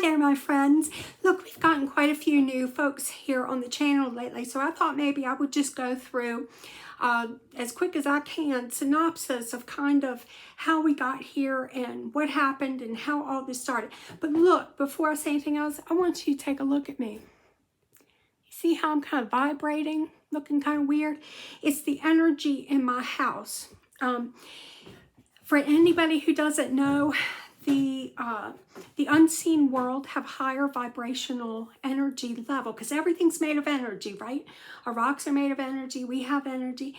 there, my friends. Look, we've gotten quite a few new folks here on the channel lately, so I thought maybe I would just go through as quick as I can synopsis of kind of how we got here and what happened and how all this started. But look, before I say anything else, I want you to take a look at me. See how I'm kind of vibrating, looking kind of weird? It's the energy in my house. For anybody who doesn't know, the unseen world have higher vibrational energy level because everything's made of energy, right? Our rocks are made of energy. We have energy.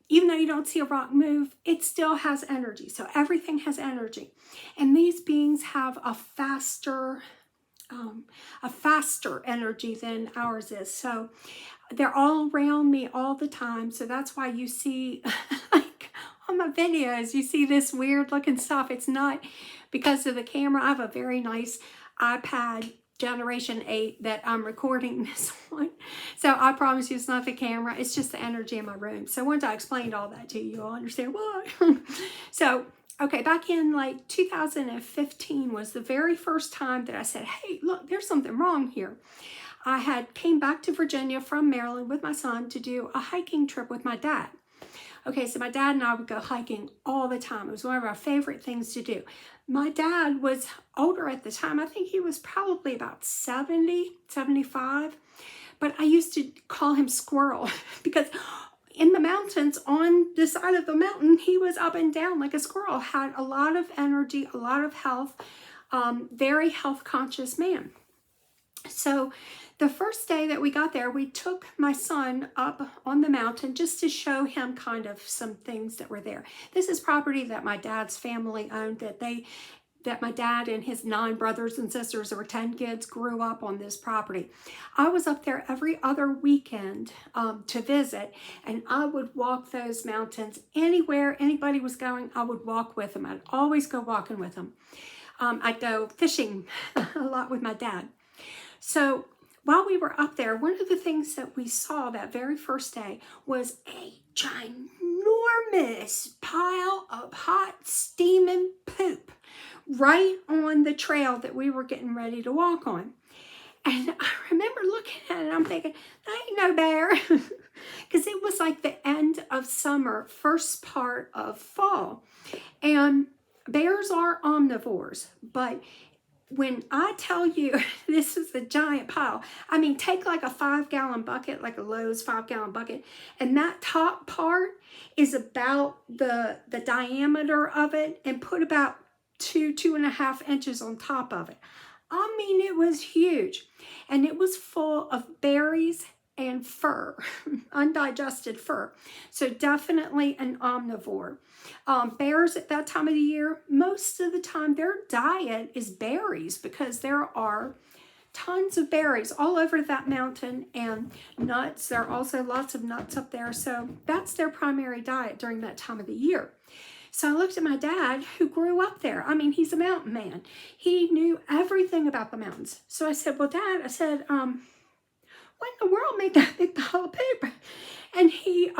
Even though you don't see a rock move, it still has energy. So everything has energy. And these beings have a faster energy than ours is. So they're all around me all the time. So that's why you see like on my videos, you see this weird looking stuff. It's not because of the camera. I have a very nice iPad Generation 8 that I'm recording this on. So I promise you it's not the camera. It's just the energy in my room. So once I explained all that to you, you'll understand why. So okay, back in like 2015 was the very first time that I said, hey, look, there's something wrong here. I had came back to Virginia from Maryland with my son to do a hiking trip with my dad. Okay, so my dad and I would go hiking all the time. It was one of our favorite things to do. My dad was older at the time. I think he was probably about 70, 75. But I used to call him Squirrel because in the mountains, on the side of the mountain, he was up and down like a squirrel, had a lot of energy, a lot of health, very health conscious man. So the first day that we got there, we took my son up on the mountain just to show him kind of some things that were there. This is property that my dad's family owned, that my dad and his 9 brothers and sisters, there were 10 kids, grew up on this property. I was up there every other weekend to visit, and I would walk those mountains. Anywhere anybody was going, I would walk with them. I'd always go walking with them. I'd go fishing a lot with my dad. So while we were up there, one of the things that we saw that very first day was a ginormous pile of hot steaming poop right on the trail that we were getting ready to walk on. And I remember looking at it and I'm thinking, that ain't no bear. Because it was like the end of summer, first part of fall. And bears are omnivores, but when I tell you this is a giant pile, I mean, take like a 5-gallon bucket, like a Lowe's 5-gallon bucket, and that top part is about the diameter of it, and put about 2.5 inches on top of it. I mean, it was huge, and it was full of berries and fur, undigested fur. So definitely an omnivore. Bears at that time of the year, most of the time their diet is berries because there are tons of berries all over that mountain, and nuts. There are also lots of nuts up there. So that's their primary diet during that time of the year. So I looked at my dad, who grew up there. I mean, he's a mountain man. He knew everything about the mountains. So I said, well, Dad, I said, what in the world made that big pile of paper? And he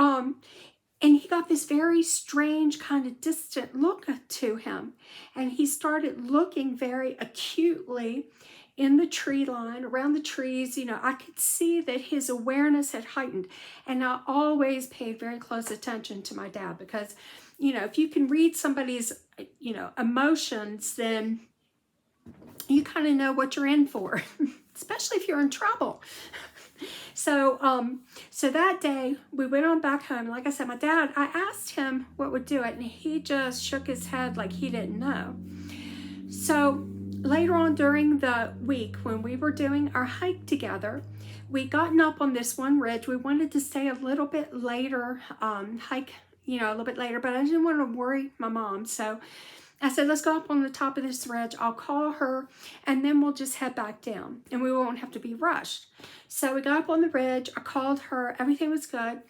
got this very strange kind of distant look to him. And he started looking very acutely in the tree line, around the trees. You know, I could see that his awareness had heightened. And I always paid very close attention to my dad because, you know, if you can read somebody's, you know, emotions, then you kind of know what you're in for, especially if you're in trouble. So, so that day we went on back home. Like I said, my dad, I asked him what would do it, and he just shook his head like he didn't know. So later on during the week when we were doing our hike together, we gotten up on this one ridge. We wanted to stay a little bit later, hike, you know, a little bit later, but I didn't want to worry my mom. So I said, let's go up on the top of this ridge. I'll call her, and then we'll just head back down, and we won't have to be rushed. So we got up on the ridge. I called her. Everything was good.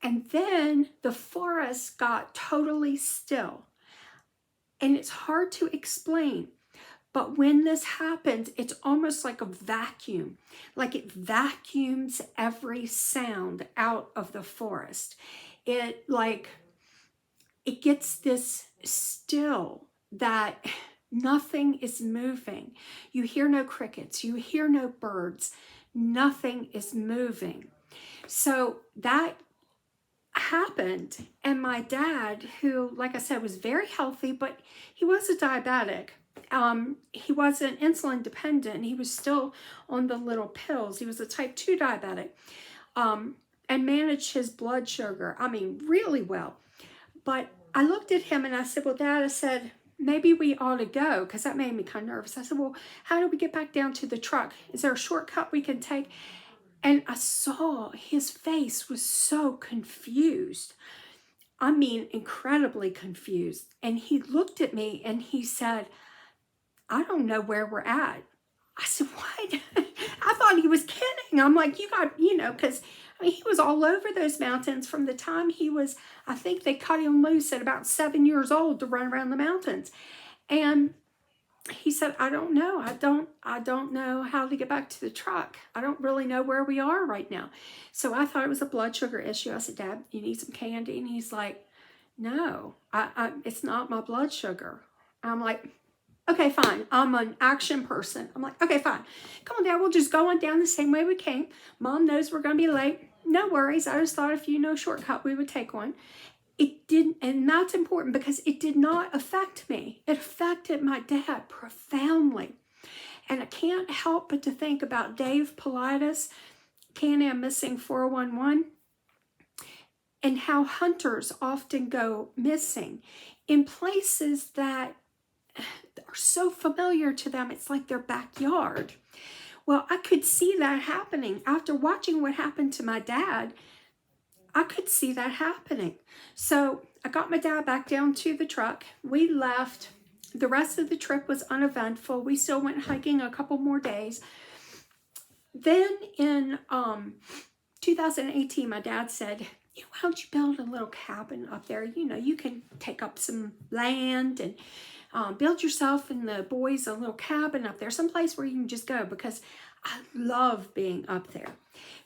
And then the forest got totally still. And it's hard to explain. But when this happens, it's almost like a vacuum. Like it vacuums every sound out of the forest. It gets this still that Nothing is moving. You hear no crickets. You hear no birds. Nothing is moving. So that happened. And my dad, who, like I said, was very healthy, but he was a diabetic. He wasn't insulin dependent. He was still on the little pills. He was a type 2 diabetic, and managed his blood sugar, I mean, really well. But I looked at him and I said, well, Dad, I said, maybe we ought to go, because that made me kind of nervous. I said, well, how do we get back down to the truck? Is there a shortcut we can take? And I saw his face was so confused. I mean, incredibly confused. And he looked at me and he said, I don't know where we're at. I said, what? I thought he was kidding. I'm like, you got, because I mean, he was all over those mountains from the time he was, I think they cut him loose at about 7 years old to run around the mountains. And he said, I don't know. I don't know how to get back to the truck. I don't really know where we are right now. So I thought it was a blood sugar issue. I said, Dad, you need some candy? And he's like, no, it's not my blood sugar. I'm like, okay, fine. I'm an action person. I'm like, okay, fine. Come on, Dad, we'll just go on down the same way we came. Mom knows we're going to be late. No worries. I just thought if you know shortcut, we would take one. It didn't, and that's important because it did not affect me. It affected my dad profoundly. And I can't help but to think about Dave Politis, Can-Am Missing 411, and how hunters often go missing in places that are so familiar to them. It's like their backyard. Well, I could see that happening. After watching what happened to my dad, I could see that happening. So I got my dad back down to the truck. We left. The rest of the trip was uneventful. We still went hiking a couple more days. Then in 2018, my dad said, why don't you build a little cabin up there? You can take up some land and build yourself and the boys a little cabin up there, someplace where you can just go, because I love being up there.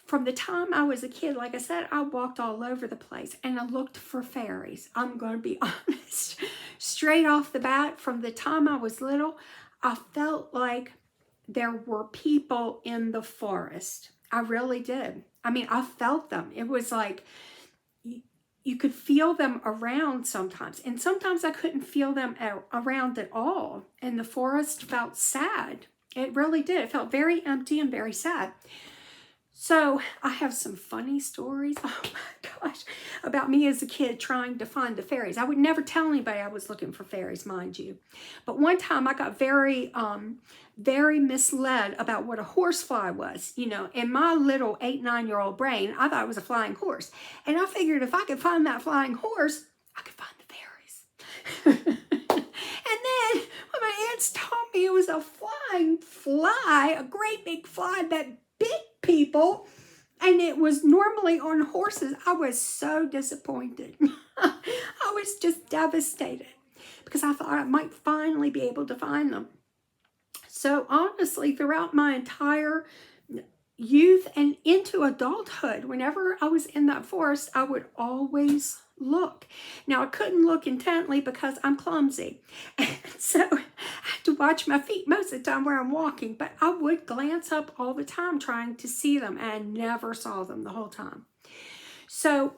From the time I was a kid, like I said, I walked all over the place and I looked for fairies. I'm going to be honest. Straight off the bat, from the time I was little, I felt like there were people in the forest. I really did. I mean, I felt them. It was like you could feel them around sometimes. And sometimes I couldn't feel them around at all. And the forest felt sad. It really did. It felt very empty and very sad. So I have some funny stories, oh my gosh, about me as a kid trying to find the fairies. I would never tell anybody I was looking for fairies, mind you. But one time I got very misled about what a horsefly was. In my little 8-9-year-old brain, I thought it was a flying horse. And I figured if I could find that flying horse, I could find the fairies. And then when my aunts told me it was a flying fly, a great big fly that bit people, and it was normally on horses, I was so disappointed. I was just devastated because I thought I might finally be able to find them. So honestly, throughout my entire youth and into adulthood, whenever I was in that forest, I would always look. Now, I couldn't look intently because I'm clumsy. And so I have to watch my feet most of the time where I'm walking, but I would glance up all the time trying to see them, and I never saw them the whole time. So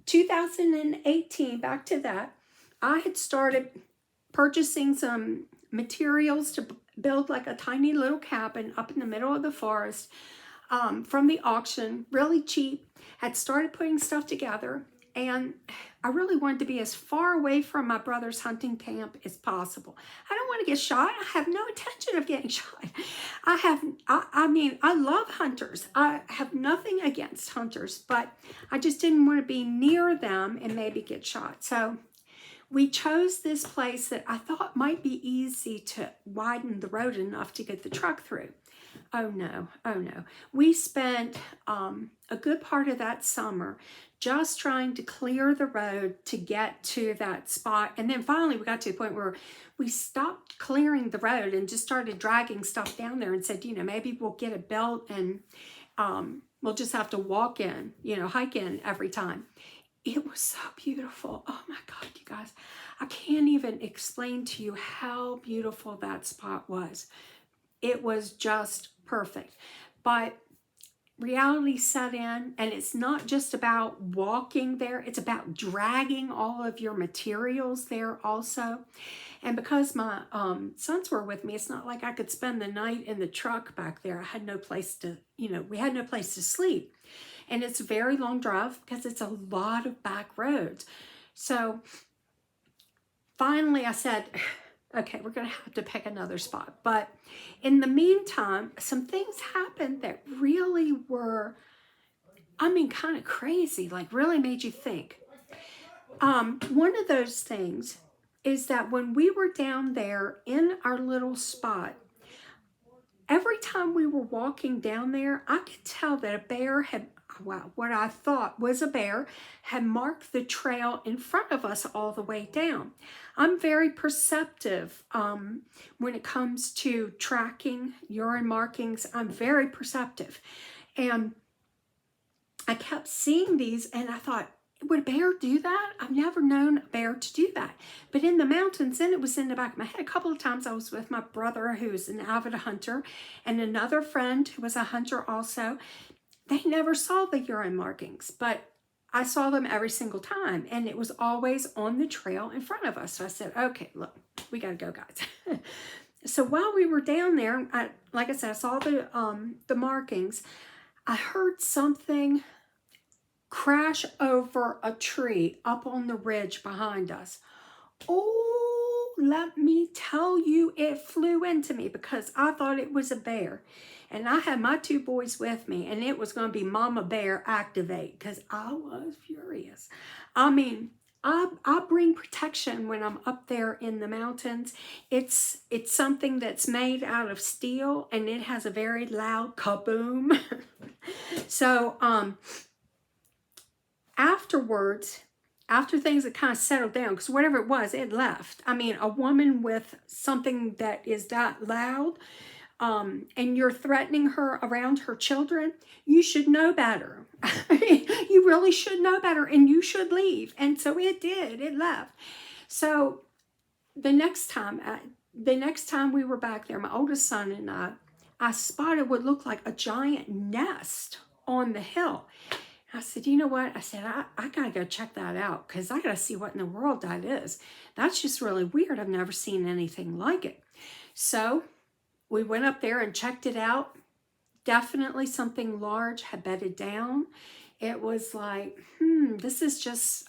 2018, back to that, I had started purchasing some materials to build like a tiny little cabin up in the middle of the forest from the auction, really cheap. Had started putting stuff together. And I really wanted to be as far away from my brother's hunting camp as possible. I don't want to get shot. I have no intention of getting shot. I mean, I love hunters. I have nothing against hunters, but I just didn't want to be near them and maybe get shot. So we chose this place that I thought might be easy to widen the road enough to get the truck through. Oh no, oh no. We spent a good part of that summer just trying to clear the road to get to that spot. And then finally we got to the point where we stopped clearing the road and just started dragging stuff down there and said, maybe we'll get it built and we'll just have to walk in, hike in every time. it was so beautiful. Oh my God, you guys. I can't even explain to you how beautiful that spot was. It was just perfect. But reality set in, and it's not just about walking there, it's about dragging all of your materials there also. And because my sons were with me, it's not like I could spend the night in the truck back there. I had no place to, we had no place to sleep. And it's a very long drive because it's a lot of back roads. So finally I said, okay, we're going to have to pick another spot. But in the meantime, some things happened that really were, kind of crazy, like really made you think. One of those things is that when we were down there in our little spot, every time we were walking down there, I could tell that a bear had, what I thought was a bear, had marked the trail in front of us all the way down. I'm very perceptive when it comes to tracking urine markings. I'm very perceptive. And I kept seeing these and I thought, would a bear do that? I've never known a bear to do that. But in the mountains, then it was in the back of my head. A couple of times I was with my brother, who's an avid hunter, and another friend who was a hunter also. They never saw the urine markings, but I saw them every single time, and it was always on the trail in front of us. So I said, okay, look, we got to go, guys. So while we were down there, like I said, I saw the markings. I heard something crash over a tree up on the ridge behind us. Oh, let me tell you, it flew into me because I thought it was a bear. And I had my two boys with me, and it was going to be Mama Bear activate because I was furious. I bring protection when I'm up there in the mountains. It's something that's made out of steel, and it has a very loud kaboom. So, afterwards, after things had kind of settled down, because whatever it was, it left. A woman with something that is that loud, and you're threatening her around her children, you should know better. You really should know better, and you should leave. And so it did. It left. So the next time we were back there, my oldest son and I spotted what looked like a giant nest on the hill. I said, you know what? I said, I got to go check that out because I got to see what in the world that is. That's just really weird. I've never seen anything like it. So we went up there and checked it out. Definitely something large had bedded down. It was like, this is just,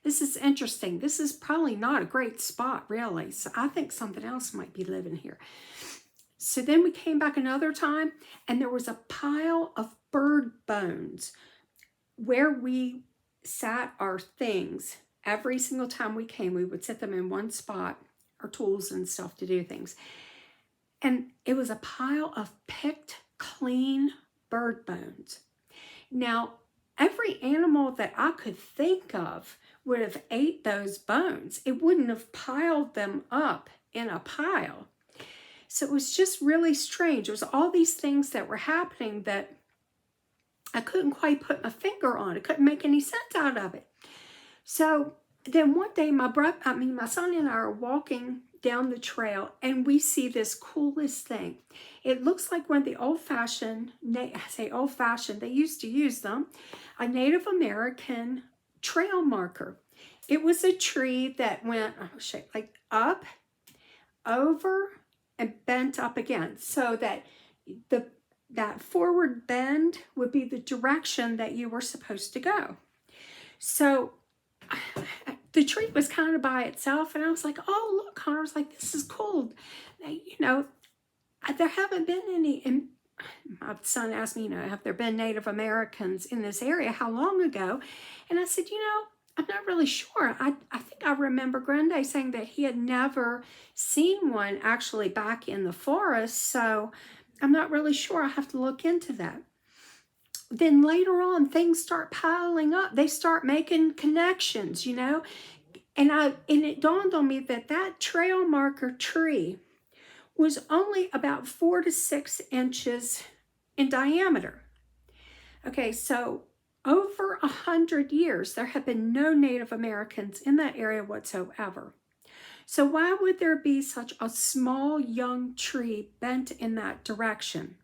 this is interesting. This is probably not a great spot, really. So I think something else might be living here. So then we came back another time, and there was a pile of bird bones where we sat our things. Every single time we came, we would set them in one spot, our tools and stuff to do things. And it was a pile of picked, clean bird bones. Now, every animal that I could think of would have ate those bones. It wouldn't have piled them up in a pile. So it was just really strange. There was all these things that were happening that I couldn't quite put my finger on. I couldn't make any sense out of it. So then one day my son and I are walking down the trail, and we see this coolest thing. It looks like one of the old-fashioned, I say old-fashioned, they used to use them, a Native American trail marker. It was a tree that went like up, over, and bent up again, so that that forward bend would be the direction that you were supposed to go. So the tree was kind of by itself, and I was like, oh, look, Connor was like, this is cool. There haven't been any, and my son asked me, have there been Native Americans in this area? How long ago? And I said, I'm not really sure. I think I remember Grande saying that he had never seen one actually back in the forest, so I'm not really sure. I have to look into that. Then later on, things start piling up. They start making connections, and it dawned on me that trail marker tree was only about 4 to 6 inches in diameter. Okay, so over 100 years, there have been no Native Americans in that area whatsoever. So why would there be such a small young tree bent in that direction?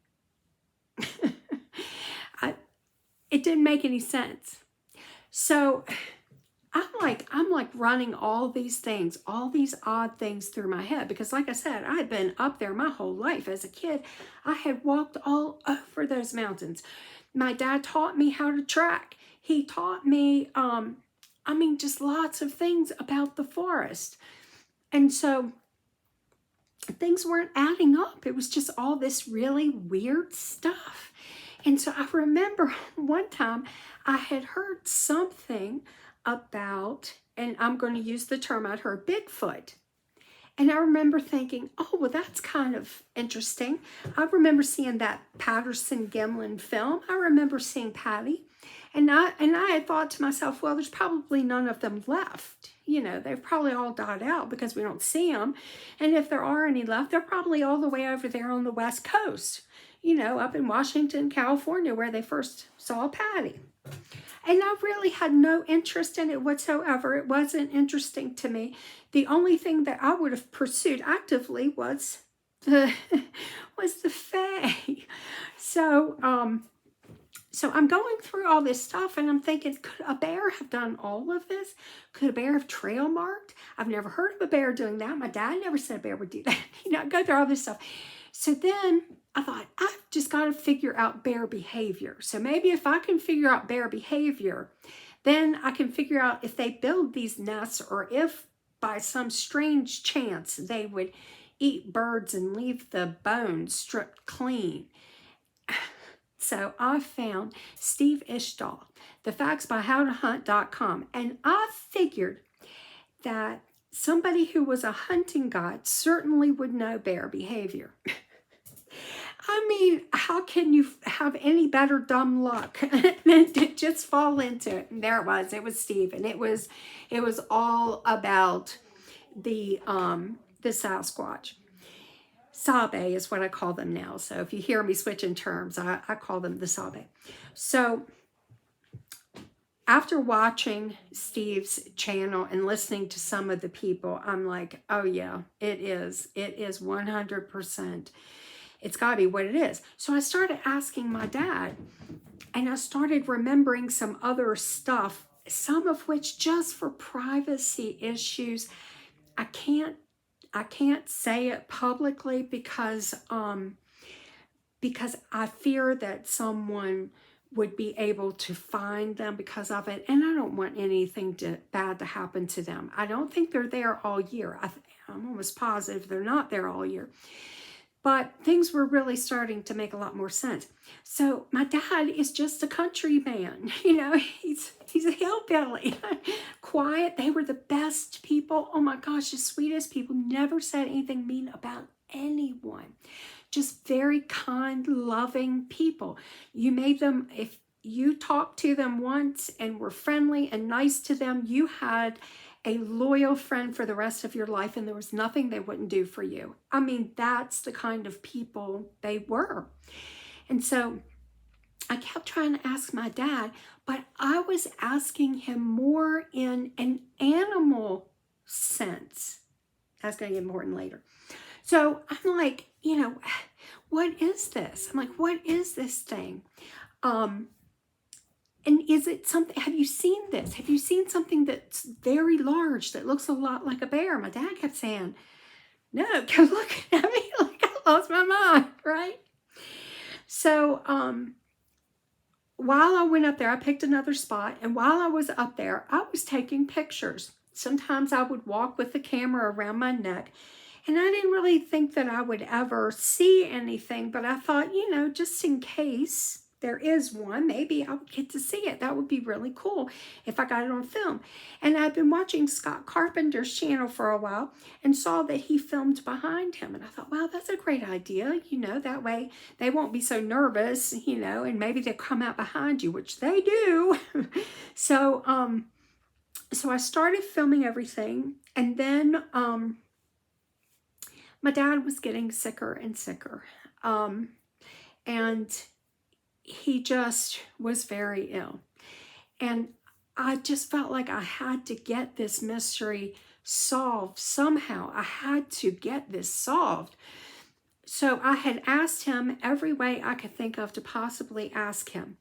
It didn't make any sense. So I'm like running all these things, all these odd things through my head, because like I said, I had been up there my whole life. As a kid, I had walked all over those mountains. My dad taught me how to track. He taught me, just lots of things about the forest. And so things weren't adding up. It was just all this really weird stuff. And so I remember one time I had heard something about, and I'm going to use the term, I'd heard Bigfoot. And I remember thinking, oh, well, that's kind of interesting. I remember seeing that Patterson-Gimlin film. I remember seeing Patty. And I had thought to myself, well, there's probably none of them left. You know, they've probably all died out because we don't see them. And if there are any left, they're probably all the way over there on the West Coast, you know, up in Washington, California, where they first saw Patty. And I really had no interest in it whatsoever. It wasn't interesting to me. The only thing that I would have pursued actively was the Fae. So I'm going through all this stuff and I'm thinking, could a bear have done all of this? Could a bear have trail marked? I've never heard of a bear doing that. My dad never said a bear would do that. You know, I go through all this stuff. So then I thought, I've just got to figure out bear behavior. So maybe if I can figure out bear behavior, then I can figure out if they build these nests or if by some strange chance they would eat birds and leave the bones stripped clean. So I found Steve Ishdahl, The Facts by HowToHunt.com, and I figured that somebody who was a hunting guide certainly would know bear behavior. I mean, how can you have any better dumb luck than to just fall into it? And there it was. It was Steve, and it was all about the Sasquatch. Sabe is what I call them now. So if you hear me switching terms, I call them the Sabe. So after watching Steve's channel and listening to some of the people, I'm like, oh yeah, it is 100%. It's got to be what it is. So I started asking my dad, and I started remembering some other stuff, some of which just for privacy issues, I can't say it publicly because I fear that someone would be able to find them because of it, and I don't want anything bad to happen to them. I don't think they're there all year. I'm almost positive they're not there all year. But things were really starting to make a lot more sense. So my dad is just a country man. You know, he's a hillbilly. Quiet. They were the best people. Oh my gosh, the sweetest people. Never said anything mean about anyone. Just very kind, loving people. You made them, if you talked to them once and were friendly and nice to them, you had a loyal friend for the rest of your life, and there was nothing they wouldn't do for you. I mean, that's the kind of people they were. And so I kept trying to ask my dad, but I was asking him more in an animal sense. That's going to get important later. So I'm like, you know, what is this? I'm like, what is this thing? And is it something, have you seen this? Have you seen something that's very large that looks a lot like a bear? My dad kept saying, no, kept looking at me like I lost my mind, right? So while I went up there, I picked another spot. And while I was up there, I was taking pictures. Sometimes I would walk with the camera around my neck. And I didn't really think that I would ever see anything. But I thought, you know, just in case there is one, maybe I would get to see it. That would be really cool if I got it on film. And I'd been watching Scott Carpenter's channel for a while and saw that he filmed behind him. And I thought, wow, that's a great idea. You know, that way they won't be so nervous, you know, and maybe they'll come out behind you, which they do. So I started filming everything. And then my dad was getting sicker and sicker. And he just was very ill. And I just felt like I had to get this mystery solved somehow. I had to get this solved. So I had asked him every way I could think of to possibly ask him.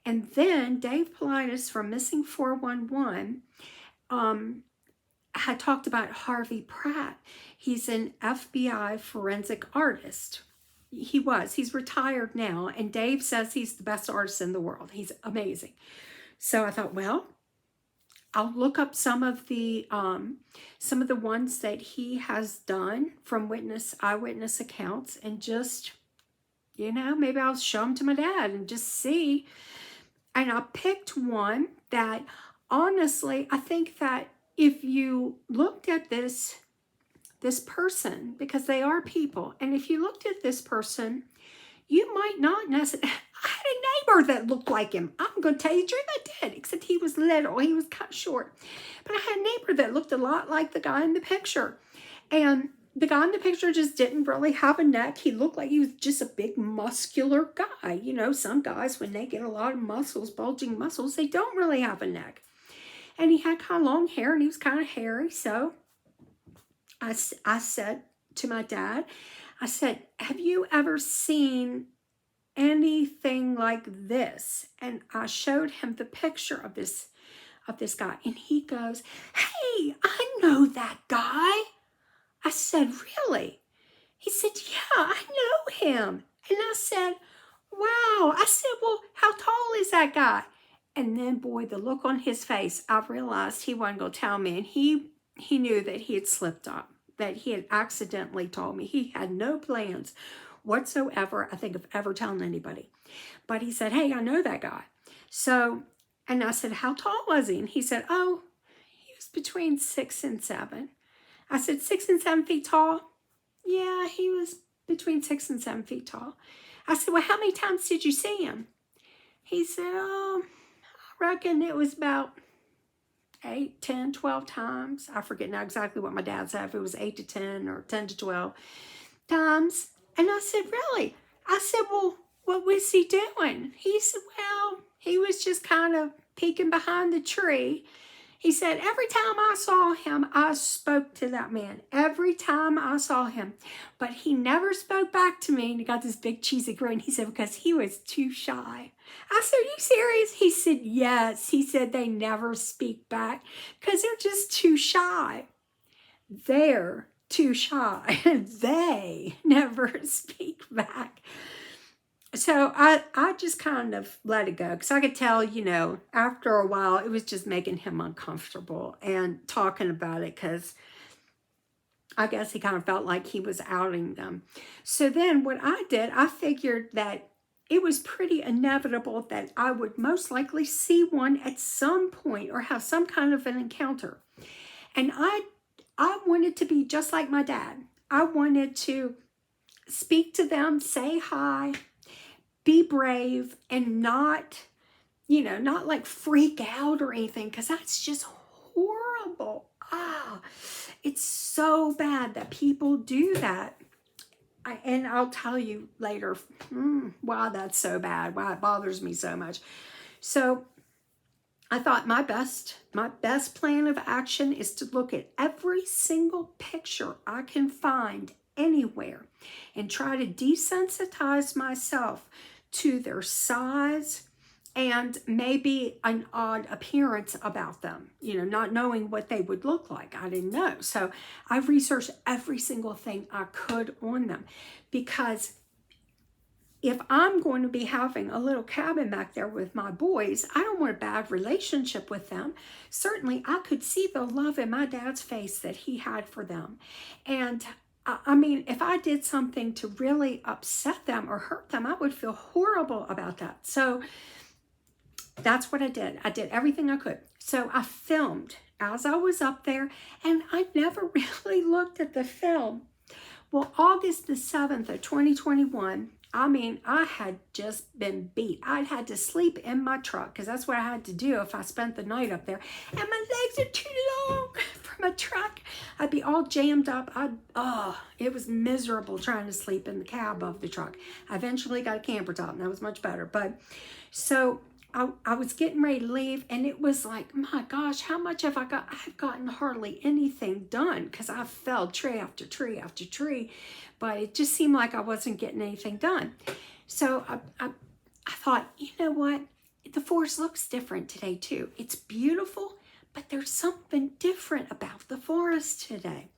And then Dave Politis from Missing 411 had talked about Harvey Pratt. He's an FBI forensic artist. He's retired now, and Dave says he's the best artist in the world. He's amazing. So I thought, well, I'll look up some of the ones that he has done from eyewitness accounts, and just, maybe I'll show them to my dad and just see. And I picked one that, honestly, I think that if you looked at this person, because they are people, and if you looked at this person, you might not necessarily. I had a neighbor that looked like him. I'm going to tell you the truth, I did, except he was little. He was kind of short. But I had a neighbor that looked a lot like the guy in the picture. And the guy in the picture just didn't really have a neck. He looked like he was just a big muscular guy. Some guys, when they get a lot of muscles, bulging muscles, they don't really have a neck. And he had kind of long hair, and he was kind of hairy. So I said to my dad, I said, have you ever seen anything like this? And I showed him the picture of this guy, and he goes, hey, I know that guy. I said, really? He said, yeah, I know him. And I said, wow. I said, well, how tall is that guy? And then, boy, the look on his face, I realized he wasn't going to tell me. And he knew that he had slipped up, that he had accidentally told me. He had no plans whatsoever, I think, of ever telling anybody. But he said, hey, I know that guy. So, and I said, how tall was he? And he said, oh, he was between 6 and 7. I said, 6 and 7 feet tall? Yeah, he was between 6 and 7 feet tall. I said, well, how many times did you see him? He said, oh, I reckon it was about 8, 10, 12 times. I forget now exactly what my dad said, if it was 8 to 10 or 10 to 12 times. And I said, really? I said, well, what was he doing? He said, well, he was just kind of peeking behind the tree. He said, every time I saw him, I spoke to that man. Every time I saw him. But he never spoke back to me. And he got this big cheesy grin. He said, because he was too shy. I said, are you serious? He said, yes. He said, they never speak back because they're just too shy. They're too shy. They never speak back. So I just kind of let it go, because I could tell, after a while, it was just making him uncomfortable and talking about it, because I guess he kind of felt like he was outing them. So then what I did, I figured that it was pretty inevitable that I would most likely see one at some point or have some kind of an encounter. And I wanted to be just like my dad. I wanted to speak to them, say hi, be brave, and not like freak out or anything, because that's just horrible. It's so bad that people do that. And I'll tell you later why that's so bad, why it bothers me so much. So I thought my best plan of action is to look at every single picture I can find anywhere and try to desensitize myself to their size and maybe an odd appearance about them, not knowing what they would look like. I didn't know. So I researched every single thing I could on them, because if I'm going to be having a little cabin back there with my boys, I don't want a bad relationship with them. Certainly, I could see the love in my dad's face that he had for them. And I mean, if I did something to really upset them or hurt them, I would feel horrible about that. So that's what I did. I did everything I could. So I filmed as I was up there, and I never really looked at the film. Well, August the 7th of 2021, I mean, I had just been beat. I had to sleep in my truck, because that's what I had to do if I spent the night up there. And my legs are too long for my truck. I'd be all jammed up. It was miserable trying to sleep in the cab of the truck. I eventually got a camper top, and that was much better. But so I was getting ready to leave, and it was like, my gosh, how much have I got? I've gotten hardly anything done because I felled tree after tree after tree, but it just seemed like I wasn't getting anything done. So I thought, you know what? The forest looks different today too. It's beautiful, but there's something different about the forest today.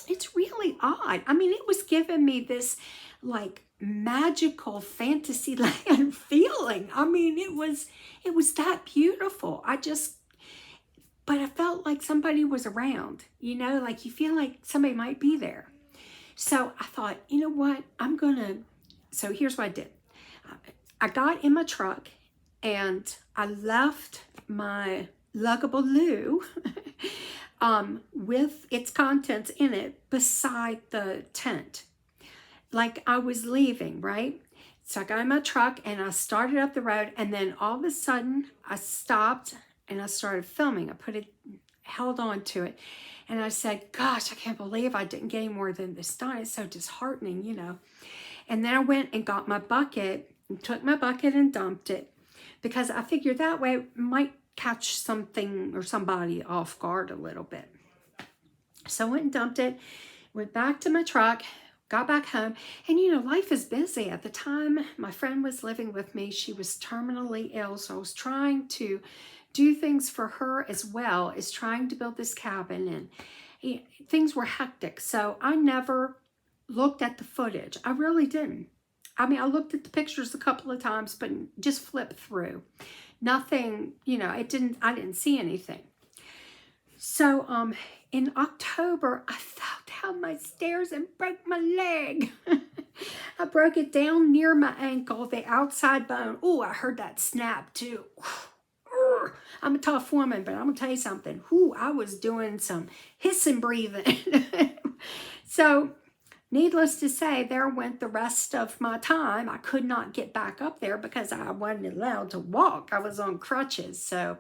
It's really odd. I mean, it was giving me this like magical fantasy land feeling. I mean, it was that beautiful. But I felt like somebody was around, you know, like you feel like somebody might be there. So I thought, you know what? So here's what I did. I got in my truck and I left my luggable loo with its contents in it beside the tent. Like I was leaving, right? So I got in my truck and I started up the road, and then all of a sudden I stopped and I started filming. Held on to it, and I said, gosh, I can't believe I didn't get any more than this done. It's so disheartening, you know. And then I went and got my bucket and took my bucket and dumped it, because I figured that way it might catch something or somebody off guard a little bit. So I went and dumped it, went back to my truck, got back home, and you know, life is busy. At the time, my friend was living with me. She was terminally ill, so I was trying to do things for her as well as trying to build this cabin, and things were hectic. So I never looked at the footage. I really didn't. I mean, I looked at the pictures a couple of times, but just flipped through. Nothing, you know, I didn't see anything. So in October, I fell down my stairs and broke my leg. I broke it down near my ankle, the outside bone. Oh, I heard that snap too. I'm a tough woman, but I'm going to tell you something. I was doing some hissing breathing. So needless to say, there went the rest of my time. I could not get back up there because I wasn't allowed to walk. I was on crutches. So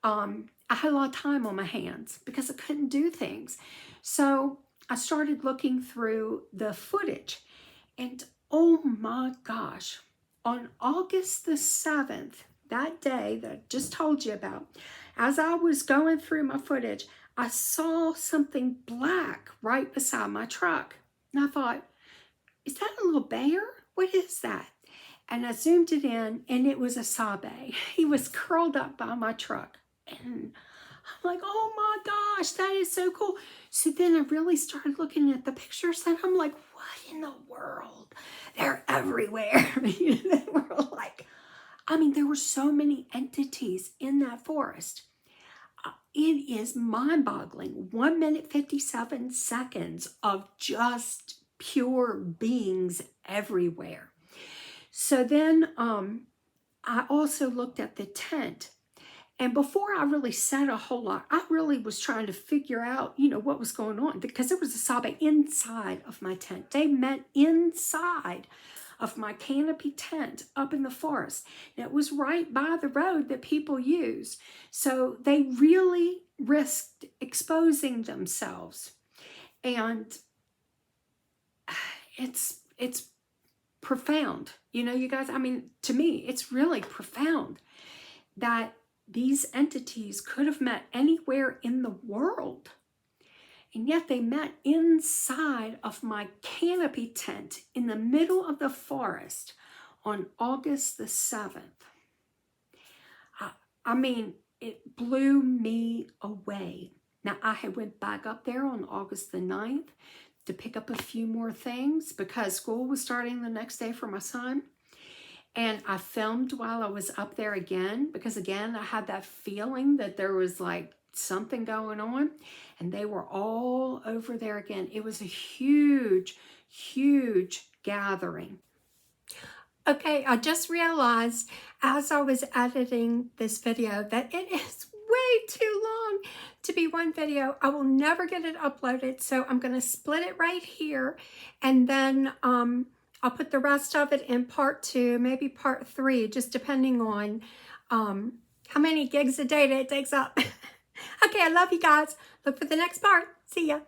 I had a lot of time on my hands because I couldn't do things. So I started looking through the footage, and oh my gosh, on August the 7th, that day that I just told you about, as I was going through my footage, I saw something black right beside my truck. And I thought, is that a little bear? What is that? And I zoomed it in, and it was a sabe. He was curled up by my truck. And I'm like, oh my gosh, that is so cool. So then I really started looking at the pictures, and I'm like, what in the world? They're everywhere. You know, they were like, I mean, there were so many entities in that forest. It is mind-boggling. 1 minute, 57 seconds of just pure beings everywhere. So then I also looked at the tent. And before I really said a whole lot, I really was trying to figure out, you know, what was going on, because there was a sabe inside of my tent. They met inside of my canopy tent up in the forest. And it was right by the road that people use. So they really risked exposing themselves. And it's profound. You know, you guys, I mean, to me, it's really profound that these entities could have met anywhere in the world. And yet they met inside of my canopy tent in the middle of the forest on August the 7th. I mean, it blew me away. Now, I had went back up there on August the 9th to pick up a few more things because school was starting the next day for my son. And I filmed while I was up there again because, again, I had that feeling that there was like something going on, and they were all over there again. It was a huge, huge gathering. Okay, I just realized as I was editing this video that it is way too long to be one video. I will never get it uploaded, so I'm going to split it right here, and then I'll put the rest of it in part 2, maybe part 3, just depending on how many gigs of data it takes up. Okay, I love you guys. Look for the next part. See ya.